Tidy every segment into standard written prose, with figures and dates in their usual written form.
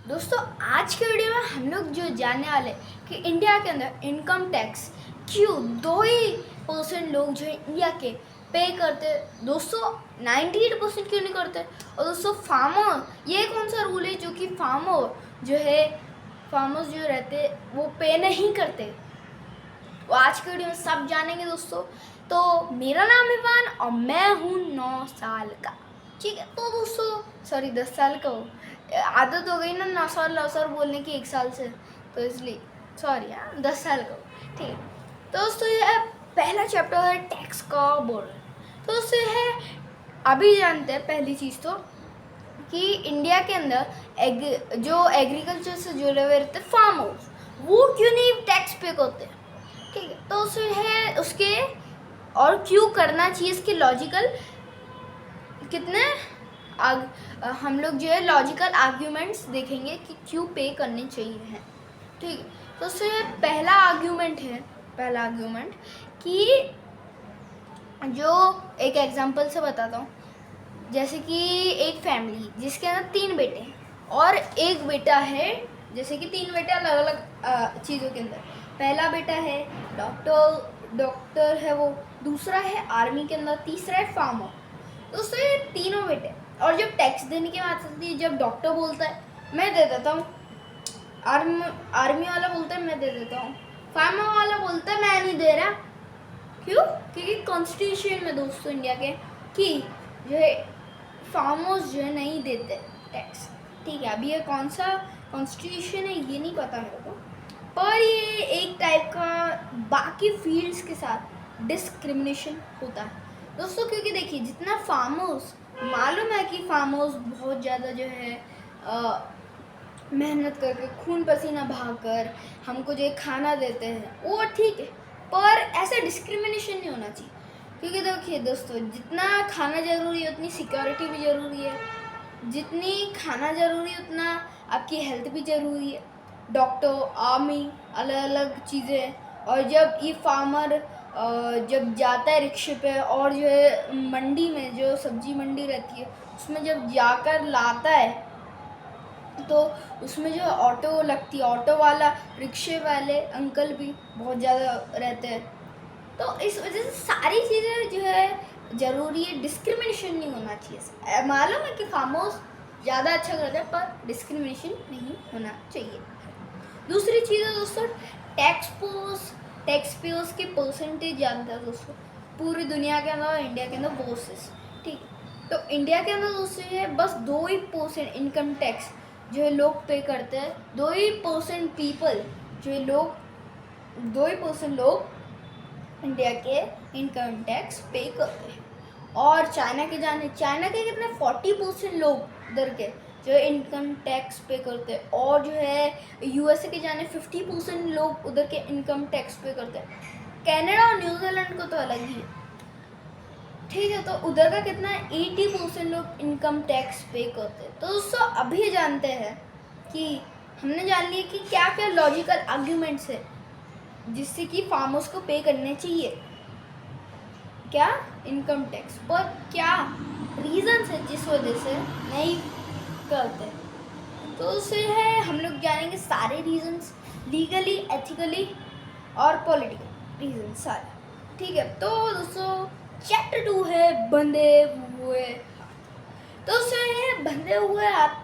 दोस्तों आज के वीडियो में हम लोग जो जानने वाले कि इंडिया के अंदर इनकम टैक्स क्यों 2% लोग जो है इंडिया के पे करते दोस्तों 98% क्यों नहीं करते। और दोस्तों फार्मर ये कौन सा रूल है जो कि फार्मर्स जो रहते वो पे नहीं करते। तो आज के वीडियो में सब जानेंगे दोस्तों। तो मेरा नाम इवान और मैं हूँ 9 साल का। ठीक है, तो दोस्तों सॉरी 10 साल का हो, आदत हो गई ना 9 साल बोलने की 1 साल से, तो इसलिए सॉरी। 10 साल का हो, ठीक है। तो दोस्तों ये पहला चैप्टर है टैक्स का बोर्ड। तो दोस्तों ये है, अभी जानते हैं पहली चीज़ तो कि इंडिया के अंदर जो एग्रीकल्चर से जुड़े हुए रहते फार्मर्स वो क्यों नहीं टैक्स पे करते। ठीक है, तो उसे है उसके और क्यों करना चाहिए, इसके लॉजिकल कितने हम लोग जो है लॉजिकल आर्ग्यूमेंट्स देखेंगे कि क्यों पे करने चाहिए हैं। ठीक है, तो उससे पहला आर्ग्यूमेंट कि जो एक एग्जांपल से बताता हूँ। जैसे कि एक फैमिली जिसके अंदर 3 बेटे हैं और एक बेटा है, जैसे कि 3 बेटे अलग अलग चीज़ों के अंदर। पहला बेटा है डॉक्टर है, वो दूसरा है आर्मी के अंदर, तीसरा है फार्मर। तो उससे तीनों बेटे, और जब टैक्स देने की बात आती है, जब डॉक्टर बोलता है मैं दे देता हूँ, आर्मी वाला बोलता है मैं दे देता हूँ, फार्मर वाला बोलता है मैं नहीं दे रहा। क्यों? क्योंकि कॉन्स्टिट्यूशन में दोस्तों इंडिया के कि जो है फार्मर्स जो है नहीं देते टैक्स। ठीक है, अभी ये कौन सा कॉन्स्टिट्यूशन है ये नहीं पता मेरे को, पर ये एक टाइप का बाकी फील्ड्स के साथ डिस्क्रिमिनेशन होता है दोस्तों। क्योंकि देखिए जितना फार्मर्स, मालूम है कि फार्मर्स बहुत ज़्यादा जो है मेहनत करके खून पसीना बहाकर हमको जो खाना देते हैं, वो ठीक है, पर ऐसा डिस्क्रिमिनेशन नहीं होना चाहिए। क्योंकि देखिए दोस्तों जितना खाना ज़रूरी है उतनी सिक्योरिटी भी ज़रूरी है, जितनी खाना ज़रूरी है उतना आपकी हेल्थ भी ज़रूरी है, डॉक्टर, आर्मी, अलग अलग चीज़ें। और जब ये फार्मर जब जाता है रिक्शे पे और जो है मंडी में, जो सब्जी मंडी रहती है उसमें जब जाकर लाता है, तो उसमें जो ऑटो लगती है, ऑटो वाला, रिक्शे वाले अंकल भी बहुत ज़्यादा रहते हैं। तो इस वजह से सारी चीज़ें जो है ज़रूरी है, डिस्क्रिमिनेशन नहीं होना चाहिए। मालूम है कि फार्मर्स ज़्यादा अच्छा करते हैं, पर डिस्क्रिमिनेशन नहीं होना चाहिए। दूसरी चीज़ है दोस्तों टैक्स पेयर्स के परसेंटेज ज़्यादा है दोस्तों पूरी दुनिया के अंदर, इंडिया के अंदर वर्सेस। ठीक है, तो इंडिया के अंदर दोस्तों है बस 2% इनकम टैक्स जो है लोग पे करते हैं। 2% पीपल जो है लोग 2% लोग इंडिया के इनकम टैक्स पे करते हैं। और चाइना के कितने 40% लोग उधर के जो है इनकम टैक्स पे करते हैं। और जो है यूएसए के 50% लोग उधर के इनकम टैक्स पे करते हैं। कनाडा और न्यूजीलैंड को तो अलग ही है। ठीक है, तो उधर का कितना है 80% लोग इनकम टैक्स पे करते हैं। तो दोस्तों अभी जानते हैं कि हमने जान लिया कि क्या क्या लॉजिकल आर्ग्यूमेंट्स है जिससे कि फार्मर्स को पे करने चाहिए क्या इनकम टैक्स, पर क्या रीजंस है जिस वजह से नहीं करते। तो उसे है हम लोग जानेंगे सारे रीजंस, लीगली, एथिकली और पॉलिटिकल रीजन सारे। ठीक है, तो दोस्तों चैप्टर 2 है बंधे हुए हाथ। तो उसे है बंधे हुए हाथ,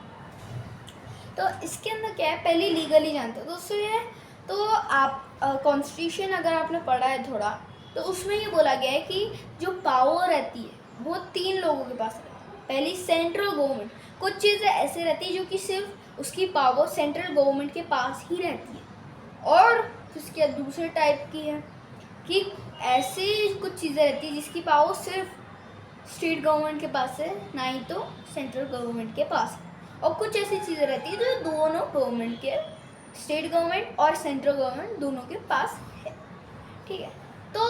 तो इसके अंदर क्या है, पहले लीगली जानते हो दोस्तों। ये तो आप कॉन्स्टिट्यूशन अगर आपने पढ़ा है थोड़ा, तो उसमें ये बोला गया है कि जो पावर रहती है वो 3 लोगों के पास रहती है। पहली सेंट्रल गवर्नमेंट, कुछ चीज़ें ऐसे रहती है जो कि सिर्फ उसकी पावर सेंट्रल गवर्नमेंट के पास ही रहती है। और उसके दूसरे टाइप की है कि ऐसी कुछ चीज़ें रहती है जिसकी पावर सिर्फ स्टेट गवर्नमेंट के पास है, ना ही तो सेंट्रल गवर्नमेंट के पास है। और कुछ ऐसी चीज़ें रहती है जो दोनों गवर्नमेंट के, स्टेट गवर्नमेंट और सेंट्रल गवर्नमेंट दोनों के पास है। ठीक है, तो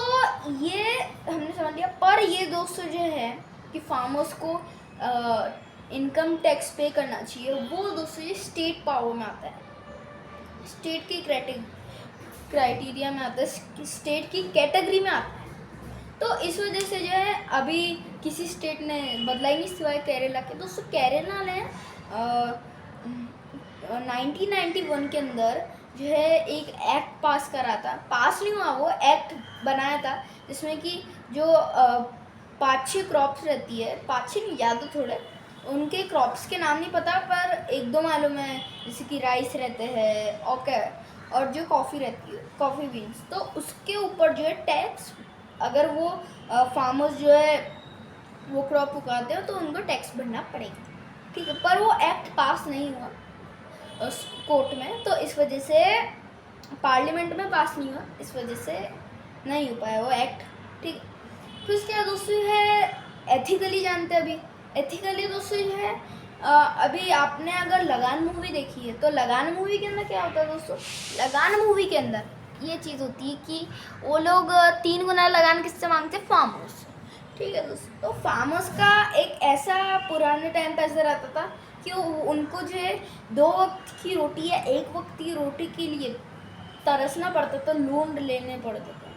ये हमने समझ लिया। पर ये दोस्तों जो है कि फार्मर्स को इनकम टैक्स पे करना चाहिए, वो दोस्तों ये स्टेट पावर में आता है, स्टेट की क्राइटेरिया में आता है, स्टेट की कैटेगरी में आता है। तो इस वजह से जो है अभी किसी स्टेट ने बदला ही नहीं सिवाय केरला के। दोस्तों केरला ने 1991 के अंदर जो है एक एक्ट पास करा था, पास नहीं हुआ, वो एक्ट बनाया था जिसमें कि जो 5-6 क्रॉप्स रहती है, 5-6 नहीं ज़्यादा थोड़े, उनके क्रॉप्स के नाम नहीं पता पर 1-2 मालूम है, जैसे कि राइस रहते हैं ओके, और जो कॉफ़ी रहती है, कॉफ़ी बीन्स, तो उसके ऊपर जो है टैक्स, अगर वो फार्मर्स जो है वो क्रॉप उगाते हो तो उनको टैक्स भरना पड़ेगा, ठीक है। पर वो एक्ट पास नहीं हुआ उस कोर्ट में, तो इस वजह से पार्लियामेंट में पास नहीं हुआ, इस वजह से नहीं हो पाया वो एक्ट, ठीक। फिर उसके बाद दोस्तों है एथिकली, जानते हैं अभी एथिकली दोस्तों जो है अभी आपने अगर लगान मूवी देखी है तो लगान मूवी के अंदर क्या होता है दोस्तों, लगान मूवी के अंदर ये चीज़ होती है कि वो लोग 3 गुना लगान किससे मांगते हैं, फार्मर्स, ठीक है दोस्तों। तो फार्मर्स का एक ऐसा पुराने टाइम पे ऐसा रहता था कि उनको जो है 2 वक्त की रोटी या 1 वक्त की रोटी के लिए तरसना पड़ता था, लोन लेने पड़ते थे,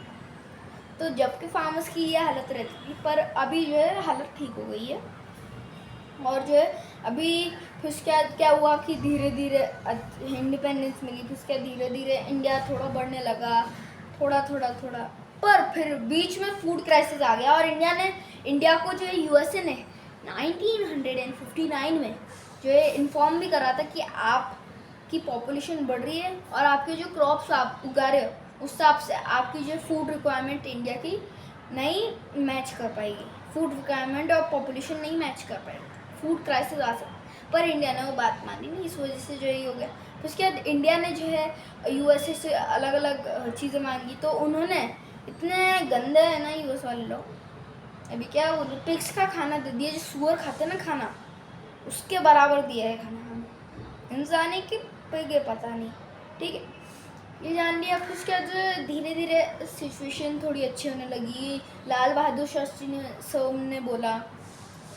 तो जबकि फार्मर्स की ये हालत रहती थी, पर अभी जो है हालत ठीक हो गई है। और जो है अभी फिर उसके बाद क्या हुआ कि धीरे धीरे इंडिपेंडेंस मिली, फिर उसके बाद धीरे धीरे इंडिया थोड़ा बढ़ने लगा, थोड़ा थोड़ा थोड़ा, पर फिर बीच में फूड क्राइसिस आ गया और इंडिया को जो है यूएसए ने 1959 में जो है इन्फॉर्म भी करा था कि आपकी पॉपुलेशन बढ़ रही है और आपके जो क्रॉप्स आप उगा रहे हो उस हिसाब से आपकी जो फूड रिक्वायरमेंट इंडिया की नहीं मैच कर पाएगी, फूड रिक्वायरमेंट और पॉपुलेशन नहीं मैच कर पाएगी, फूड क्राइसिस आ सकता, पर इंडिया ने वो बात मानी नहीं, इस वजह से जो ये हो गया। तो उसके बाद इंडिया ने जो है यूएसए से अलग अलग चीज़ें मांगी, तो उन्होंने इतने गंदे हैं ना यूएस वाले लोग, अभी क्या वो पिग्स का खाना दे दिया, जो सुअर खाते हैं ना खाना, उसके बराबर दिया है खाना हमें, इंसान है कि पिग है पता नहीं, ठीक है। ये जान लिया। फिर उसके बाद धीरे धीरे सिचुएशन थोड़ी अच्छी होने लगी, लाल बहादुर शास्त्री ने बोला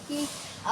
कि